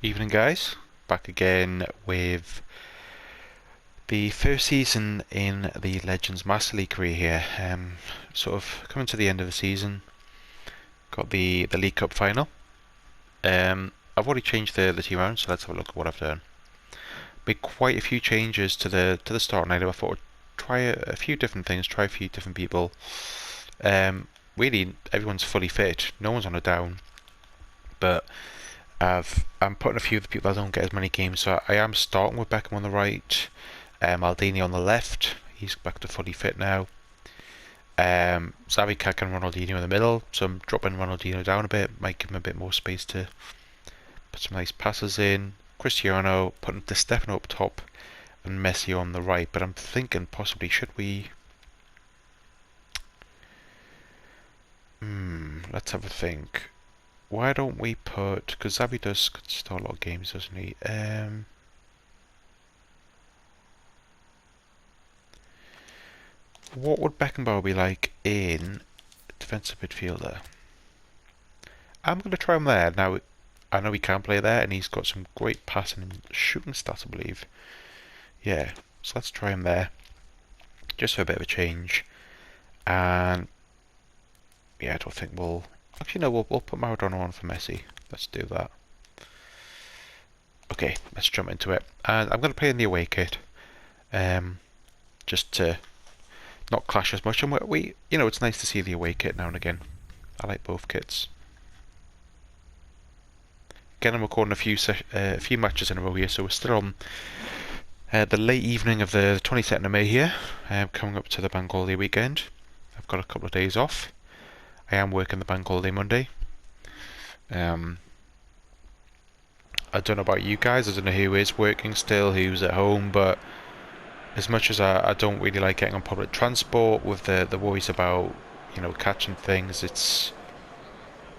Evening, guys. Back again with the first season in the Legends Master League career here. Sort of coming to the end of the season. Got the League Cup final. I've already changed the team around, so let's have a look at what I've done. Made quite a few changes to the start lineup. I thought I'd try a few different things, try a few different people. Really, everyone's fully fit. No one's on a down, but I'm putting a few of the people that don't get as many games, so I am starting with Beckham on the right, Maldini on the left. He's back to fully fit now. Xavi, Kaká and Ronaldinho in the middle, so I'm dropping Ronaldinho down a bit, might give him a bit more space to put some nice passes in. Cristiano, putting Di Stefano up top, and Messi on the right, but I'm thinking possibly should we... let's have a think. Why don't we put... because Xavi does start a lot of games, doesn't he? What would Beckenbauer be like in defensive midfielder? I'm going to try him there. Now, I know he can play there, and he's got some great passing and shooting stats, I believe. Yeah, so let's try him there. Just for a bit of a change. And... yeah, I don't think we'll... actually, no, we'll put Maradona on for Messi. Let's do that. Okay, let's jump into it. And I'm going to play in the away kit. Just to not clash as much. And you know, it's nice to see the away kit now and again. I like both kits. Again, I'm recording a few matches in a row here, so we're still on the late evening of the 22nd of May here, coming up to the bank holiday weekend. I've got a couple of days off. I am working the bank holiday Monday. I don't know about you guys, I don't know who is working still, who's at home, but as much as I don't really like getting on public transport with the worries about, you know, catching things,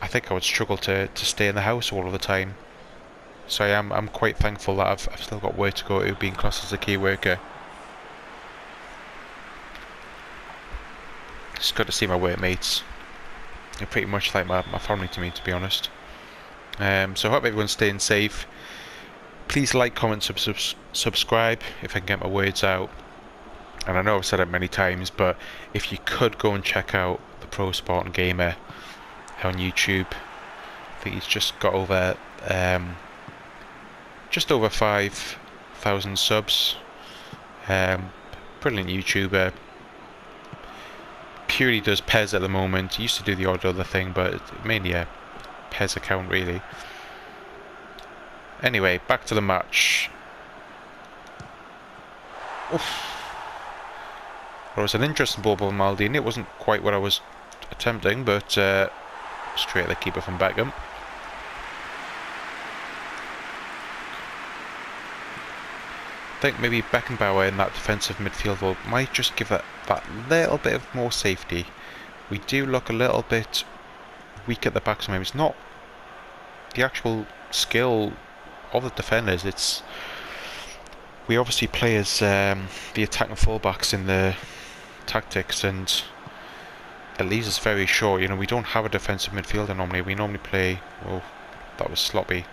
I think I would struggle to stay in the house all of the time. So I'm quite thankful that I've still got work to go to, being classed as a key worker. Just got to see my workmates. They're pretty much like my family to me, to be honest. So I hope everyone's staying safe. Please like, comment, subscribe if I can get my words out. And I know I've said it many times, but if you could go and check out the Pro Spartan Gamer on YouTube. I think he's just got over just over 5,000 subs. Brilliant YouTuber. Purely does PES at the moment. He used to do the odd other thing, but mainly a PES account really. Anyway, back to the match. Oof. Well, it was an interesting ball by Maldini. It wasn't quite what I was attempting, but straight at the keeper from Beckham. I think maybe Beckenbauer in that defensive midfield role might just give that little bit of more safety. We do look a little bit weak at the back sometimes. It's not the actual skill of the defenders, we obviously play as the attacking fullbacks in the tactics, and it leaves us very short. You know, we don't have a defensive midfielder normally. We normally play... oh, that was sloppy.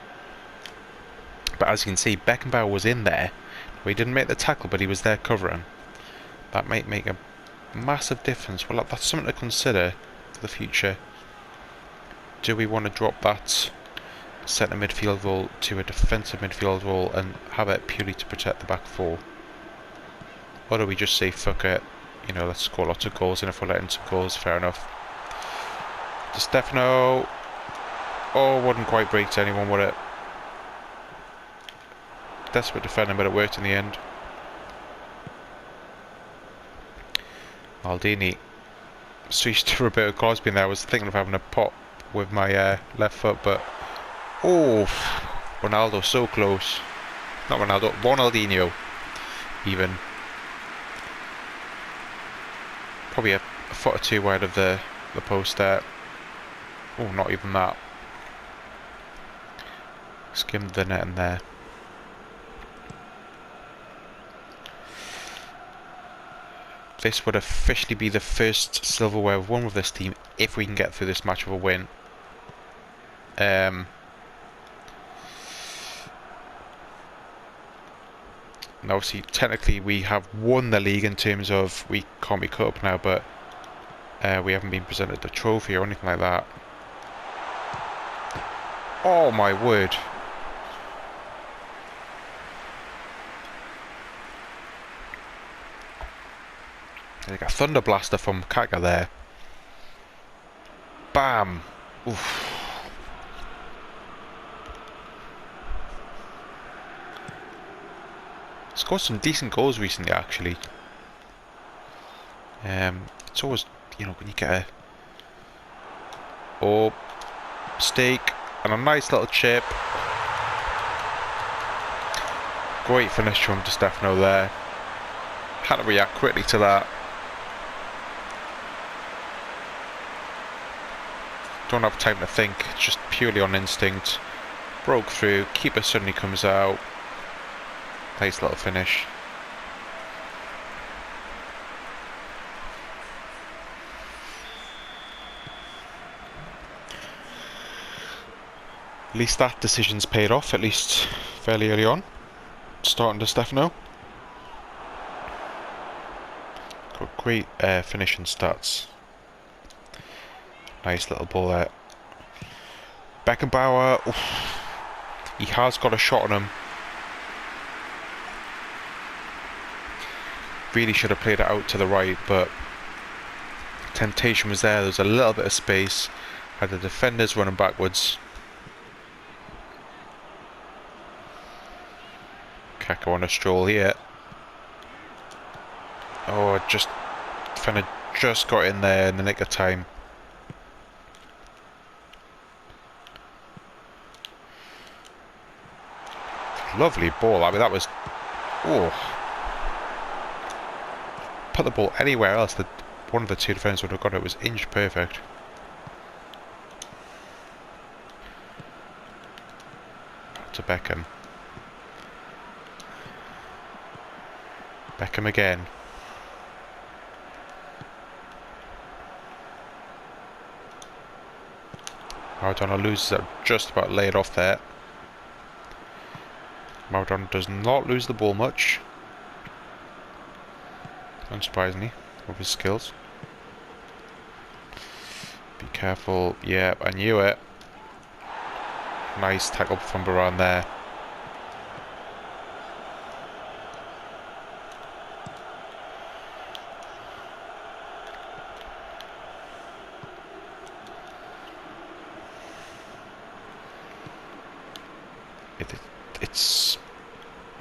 But as you can see, Beckenbauer was in there. We didn't make the tackle, but he was there covering. That might make a massive difference. Well, that's something to consider for the future. Do we want to drop that centre midfield role to a defensive midfield role and have it purely to protect the back four? Or do we just say, fuck it, you know, let's score lots of goals, and if we're letting some goals, fair enough. Di Stefano... oh, wouldn't quite break to anyone, would it? Desperate defending, but it worked in the end. Maldini switched to Roberto Crosby in there. I was thinking of having a pop with my left foot, but... oh, Ronaldo, so close. Not Ronaldo, Ronaldinho, even. Probably a foot or two wide of the post there. Oh, not even that. Skimmed the net in there. This would officially be the first silverware we've won with this team if we can get through this match with a win. And obviously, technically, we have won the league in terms of we can't be cut up now, but we haven't been presented the trophy or anything like that. Oh my word. Like a thunder blaster from Kaka there. Bam! Oof. Scored some decent goals recently, actually. It's always, you know, when you get a steak and a nice little chip. Great finish from Di Stefano there. Had to react quickly to that. Don't have time to think, it's just purely on instinct. Broke through, keeper suddenly comes out. Nice little finish. At least that decision's paid off, at least fairly early on. Starting Di Stefano. Got great finishing stats. Nice little ball there. Beckenbauer, oof, he has got a shot on him. Really should have played it out to the right, but temptation was there. There was a little bit of space. Had the defenders running backwards. Kaka on a stroll here. Oh, just defender just got in there in the nick of time. Lovely ball. I mean, that was... Oh. Put the ball anywhere else that one of the two defenders would have got it. It was inch perfect. To Beckham. Beckham again. Maradona loses it. Just about laid off there. Maradona does not lose the ball much. Unsurprisingly, with his skills. Be careful. Yep, I knew it. Nice tackle from Baran there.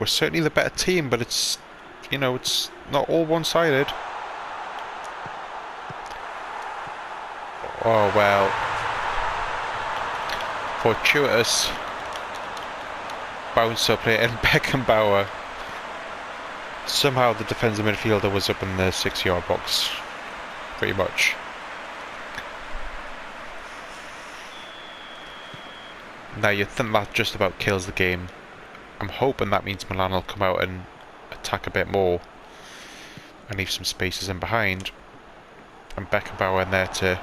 We're certainly the better team, but it's, you know, it's not all one-sided. Oh well. Fortuitous bouncer play in Beckenbauer. Somehow the defensive midfielder was up in the 6-yard box. Pretty much. Now you'd think that just about kills the game. I'm hoping that means Milan will come out and attack a bit more and leave some spaces in behind, and Beckenbauer in there to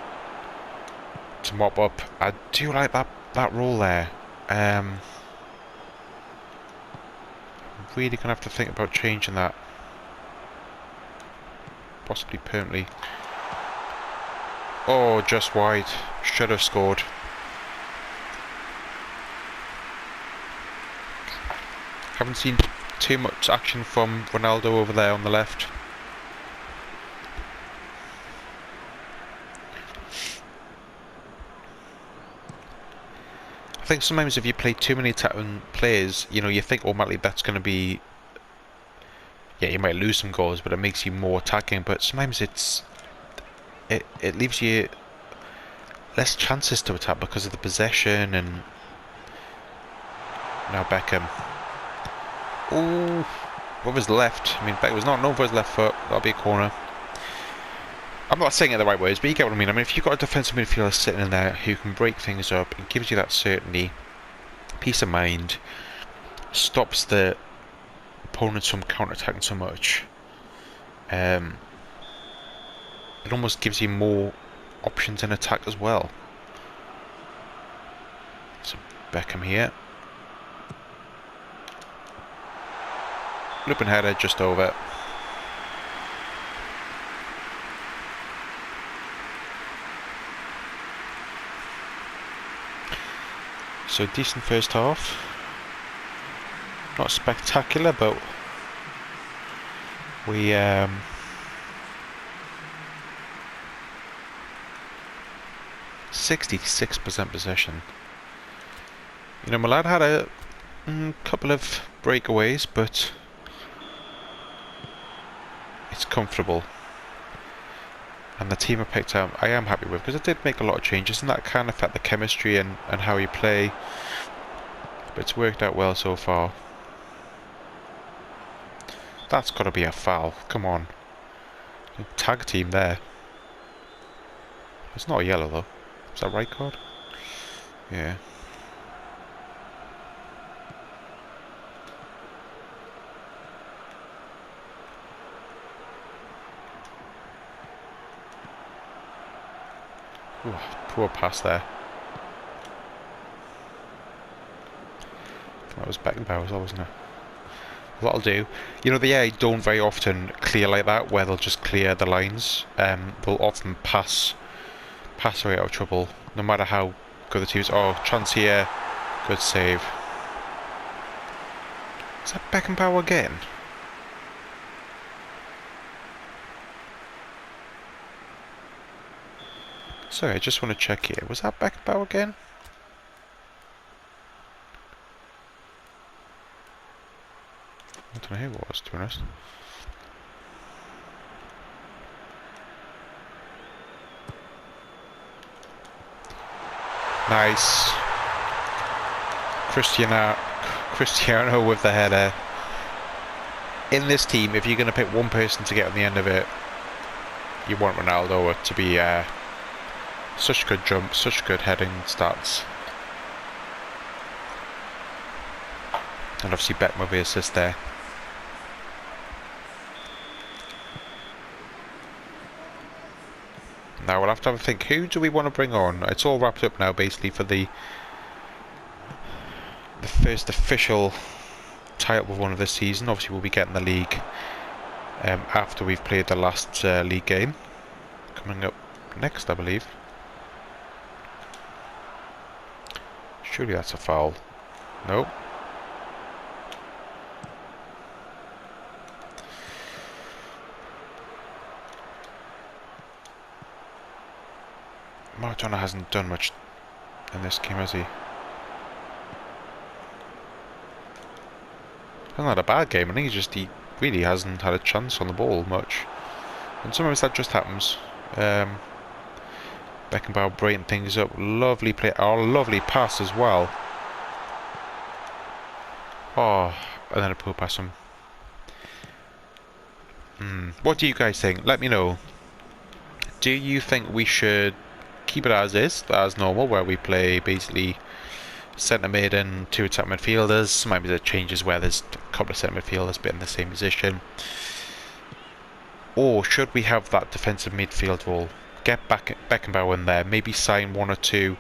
mop up. I do like that role there. I'm really gonna have to think about changing that, possibly permanently. Oh, just wide. Should have scored. Haven't seen too much action from Ronaldo over there on the left. I think sometimes if you play too many attacking players, you know, you think automatically that's going to be... Yeah, you might lose some goals, but it makes you more attacking. But sometimes it leaves you less chances to attack because of the possession. And now Beckham. Ooh, what was left? I mean, Beckham was not known for his left foot. That'll be a corner. I'm not saying it the right words, but you get what I mean. I mean, if you've got a defensive midfielder sitting in there who can break things up and gives you that certainty, peace of mind, stops the opponents from counter-attacking so much, it almost gives you more options in attack as well. So Beckham here. Looping header just over. So decent first half. Not spectacular, but we 66% possession. You know, my lad had a couple of breakaways, but it's comfortable. And the team I picked out, I am happy with, because I did make a lot of changes, and that can affect the chemistry and how you play. But it's worked out well so far. That's got to be a foul. Come on. Tag team there. It's not a yellow though. Is that right card? Yeah. Ooh, poor pass there. That was Beckenbauer as well, wasn't it? What I'll do, you know, the AI don't very often clear like that, where they'll just clear the lines. They'll often pass away out of trouble, no matter how good the team is. Oh, chance here, good save. Is that Beckenbauer again? Sorry, I just want to check here. Was that Beckenbauer again? I don't know who it was, to be honest. Nice. Cristiano with the header. In this team, if you're going to pick one person to get on the end of it, you want Ronaldo to be such good jump, such good heading stats. And obviously Beck with the assist there. Now we'll have to have a think, who do we want to bring on? It's all wrapped up now basically for the first official title one of this season. Obviously we'll be getting the league after we've played the last league game. Coming up next, I believe. Surely that's a foul. Nope. Maradona hasn't done much in this game, has he? Hasn't had a bad game. I think he really hasn't had a chance on the ball much. And sometimes that just happens. Beckenbauer breaking things up. Lovely play. Oh, lovely pass as well. Oh, and then a poor pass from. What do you guys think? Let me know. Do you think we should keep it as is, as normal, where we play basically centre mid and two attack midfielders? Maybe there are changes where there's a couple of centre midfielders but in the same position. Or should we have that defensive midfield role? Get back Beckenbauer in there, maybe sign one or two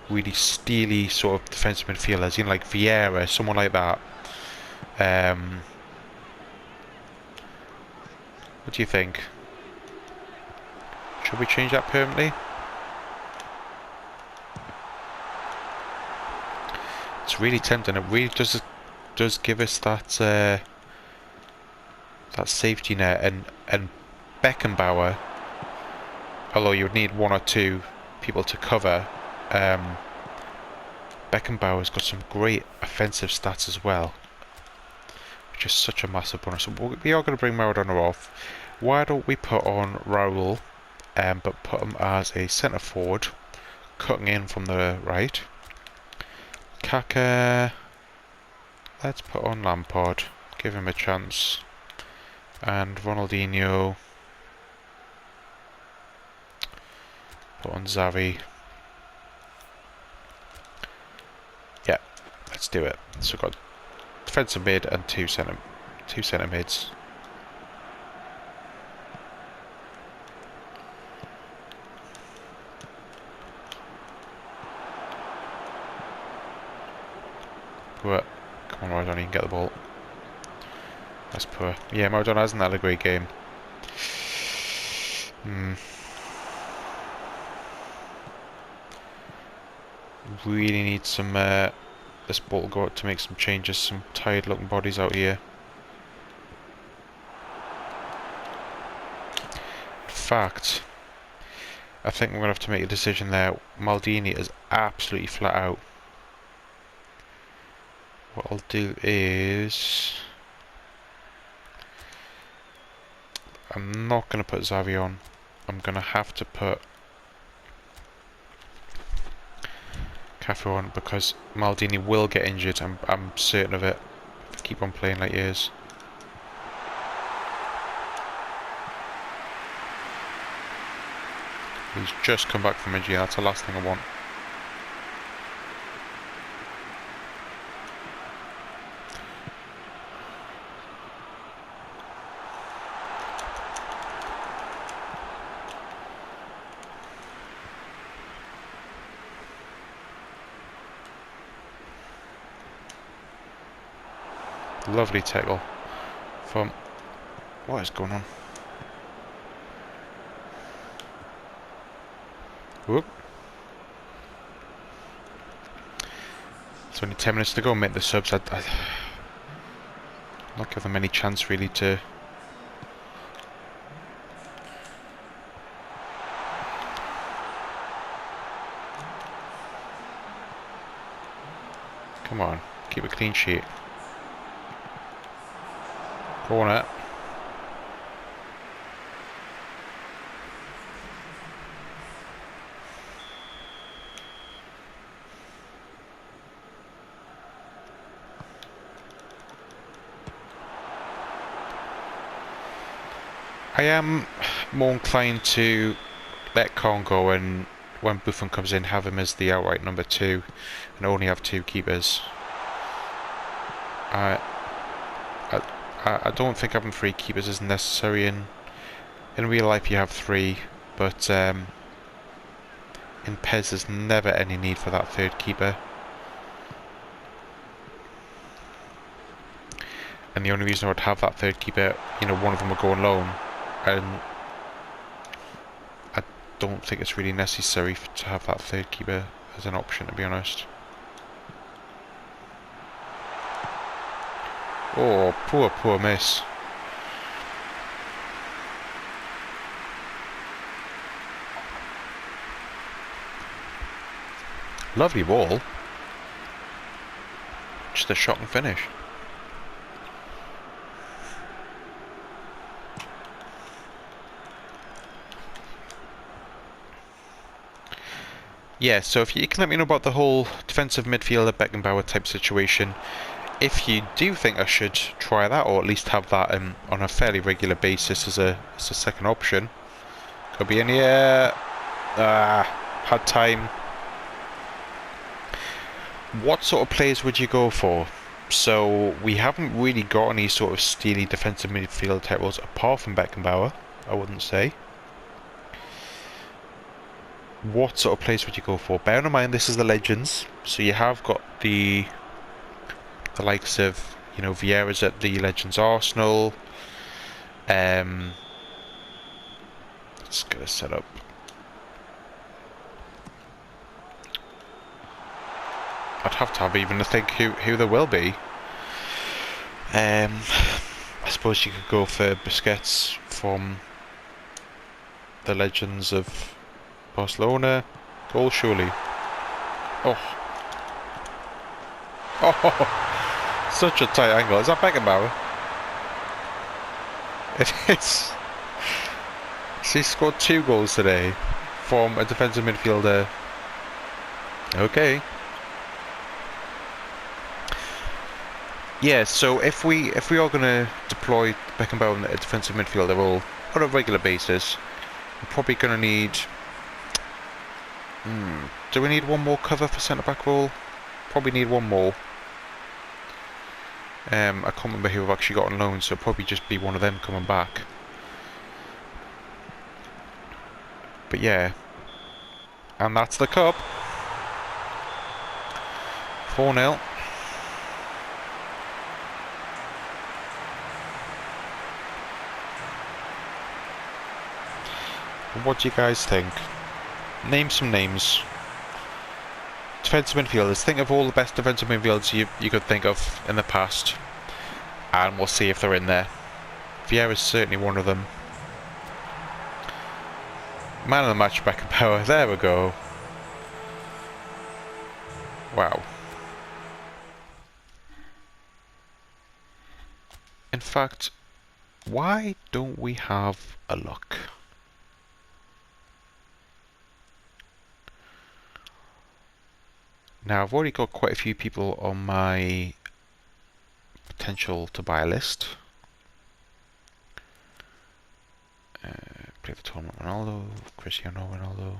really steely sort of defensive midfielders, you know, like Vieira, someone like that. What do you think? Should we change that permanently? It's really tempting. It really does give us that that safety net, and Beckenbauer, although you would need one or two people to cover, Beckenbauer's got some great offensive stats as well, which is such a massive bonus. So we are going to bring Maradona off. Why don't we put on Raul, but put him as a centre forward, cutting in from the right. Kaka, let's put on Lampard, give him a chance, and Ronaldinho, put on Xavi. Yeah, let's do it. So we've got defensive mid and two centre mids. What? Come on, I don't even get the ball. That's poor. Yeah, Maradona hasn't had a great game. Really need some, this ball to go out to make some changes, some tired looking bodies out here. In fact, I think we're going to have to make a decision there. Maldini is absolutely flat out. What I'll do is... I'm not going to put Xavi on. I'm going to have to put Cafu on because Maldini will get injured. I'm certain of it. If I keep on playing like he is. He's just come back from injury. That's the last thing I want. Lovely tackle from... What is going on? Whoop. It's only 10 minutes to go, make the subs. I'd not give them any chance really to... Come on, keep a clean sheet. Corner. I am more inclined to let Khan go and when Buffon comes in have him as the outright number 2 and only have 2 keepers. I don't think having 3 keepers is necessary. In real life you have 3, but in PES there's never any need for that 3rd keeper. And the only reason I would have that 3rd keeper, you know, one of them would go on loan, and I don't think it's really necessary to have that 3rd keeper as an option, to be honest. Oh, poor miss. Lovely ball. Just a shot and finish. Yeah, so if you can let me know about the whole defensive midfielder Beckenbauer type situation. If you do think I should try that, or at least have that on a fairly regular basis as a second option. Could be in here. Had time. What sort of players would you go for? So we haven't really got any sort of steely defensive midfield type roles apart from Beckenbauer, I wouldn't say. What sort of players would you go for? Bear in mind this is the Legends, so you have got the likes of, you know, Vieira's at the Legends Arsenal. Let's get a setup. I'd have to have even to think who there will be. I suppose you could go for Busquets from the Legends of Barcelona. Goal surely. Oh. Oh. Such a tight angle. Is that Beckenbauer? It is. She scored 2 goals today from a defensive midfielder. Okay. Yeah, so if we are going to deploy Beckenbauer in a defensive midfielder role on a regular basis, we're probably going to need... do we need one more cover for centre-back role? Probably need one more. I can't remember who I've actually got on loan, so it'll probably just be one of them coming back. But yeah. And that's the cup. 4-0. What do you guys think? Name some names. Defensive midfielders. Think of all the best defensive midfielders you could think of in the past, and we'll see if they're in there. Vieira's certainly one of them. Man of the match, Beckenbauer. There we go. Wow. In fact, why don't we have a look? Now, I've already got quite a few people on my potential to buy list. Play the tournament Ronaldo, Cristiano Ronaldo.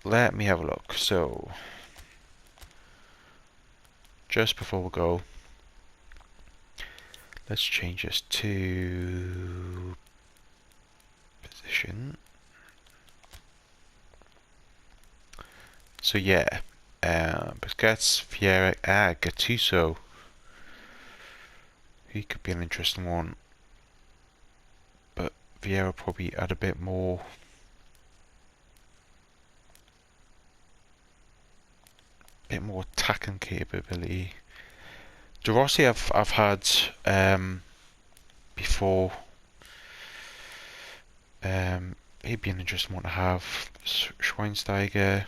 Let me have a look. So, just before we go, let's change this to position. So yeah, Busquets, Vieira, Gattuso. He could be an interesting one, but Vieira probably add a bit more. Attacking capability. De Rossi I've had before. He'd be an interesting one to have. Schweinsteiger.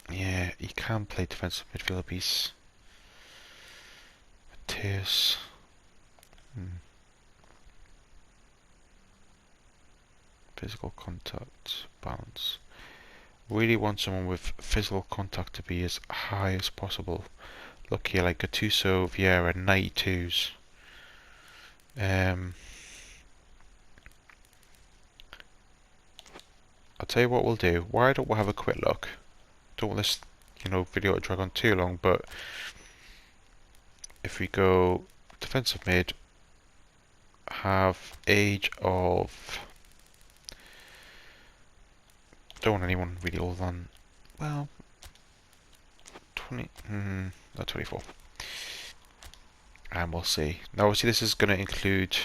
He can play defensive midfielder, but he's Matthias. Physical contact, balance. Really want someone with physical contact to be as high as possible. Look here, like Gattuso, Vieira, 92s. I'll tell you what we'll do. Why don't we have a quick look? Don't want this, video to drag on too long, but if we go defensive mid, have age of, don't want anyone really older than, well, 20, not 24. And we'll see. Now obviously this is going to include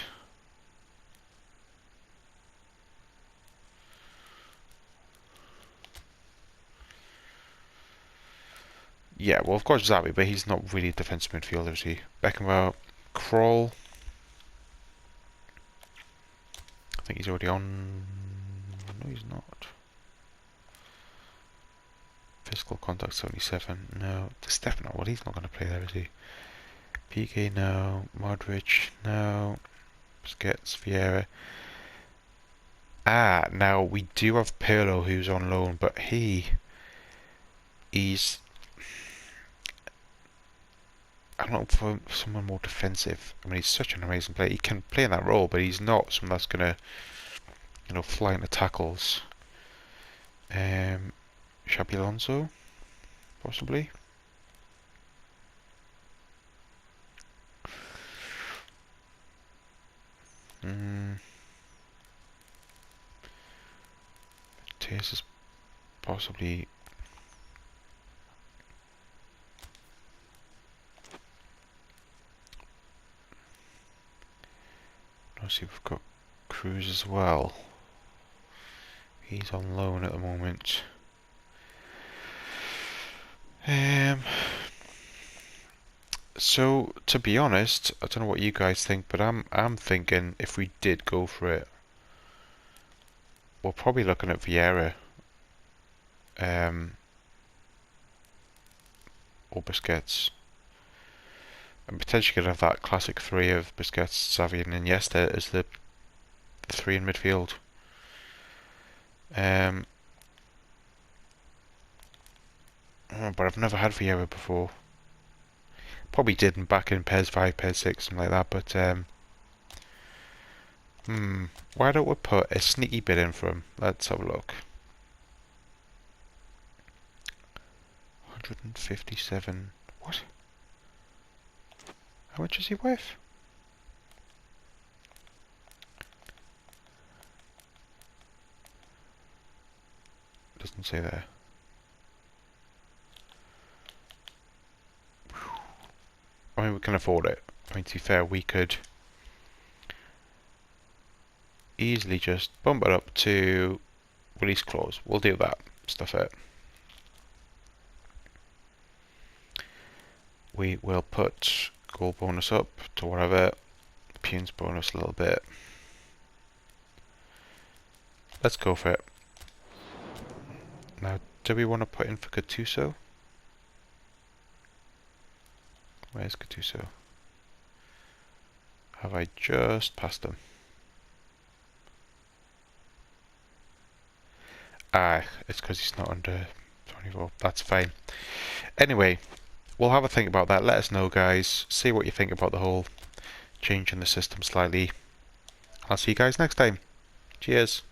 yeah, well of course Xavi, but he's not really a defensive midfielder, is he? Beckenbauer, Kroll. I think he's already on. No, he's not. Physical contact 77. No, Stefano. Well, he's not going to play there, is he? PK, no. Modric, no. Busquets, Vieira. Now we do have Pirlo who's on loan, but he's. I don't know, for someone more defensive. I mean, he's such an amazing player. He can play in that role, but he's not someone that's going to, fly into tackles. Xabi Alonso, possibly. Tears is possibly. Obviously, we've got Cruz as well. He's on loan at the moment. So to be honest, I don't know what you guys think, but I'm thinking if we did go for it, we're probably looking at Vieira, or Busquets, and potentially could have that classic three of Busquets, Xavi, and Iniesta as the three in midfield. But I've never had Vieira before. Probably didn't back in PES 5, PES 6, something like that, but why don't we put a sneaky bid in for him? Let's have a look. 157. What? How much is he worth? Doesn't say there. I mean, we can afford it. I mean, to be fair, we could easily just bump it up to release clause. We'll do that. Stuff it. We will put goal bonus up to whatever. Punes bonus a little bit. Let's go for it. Now, do we want to put in for Gattuso? Where's Gattuso? Have I just passed him? Ah, it's because he's not under 24. That's fine. Anyway, we'll have a think about that. Let us know, guys. See what you think about the whole change in the system slightly. I'll see you guys next time. Cheers.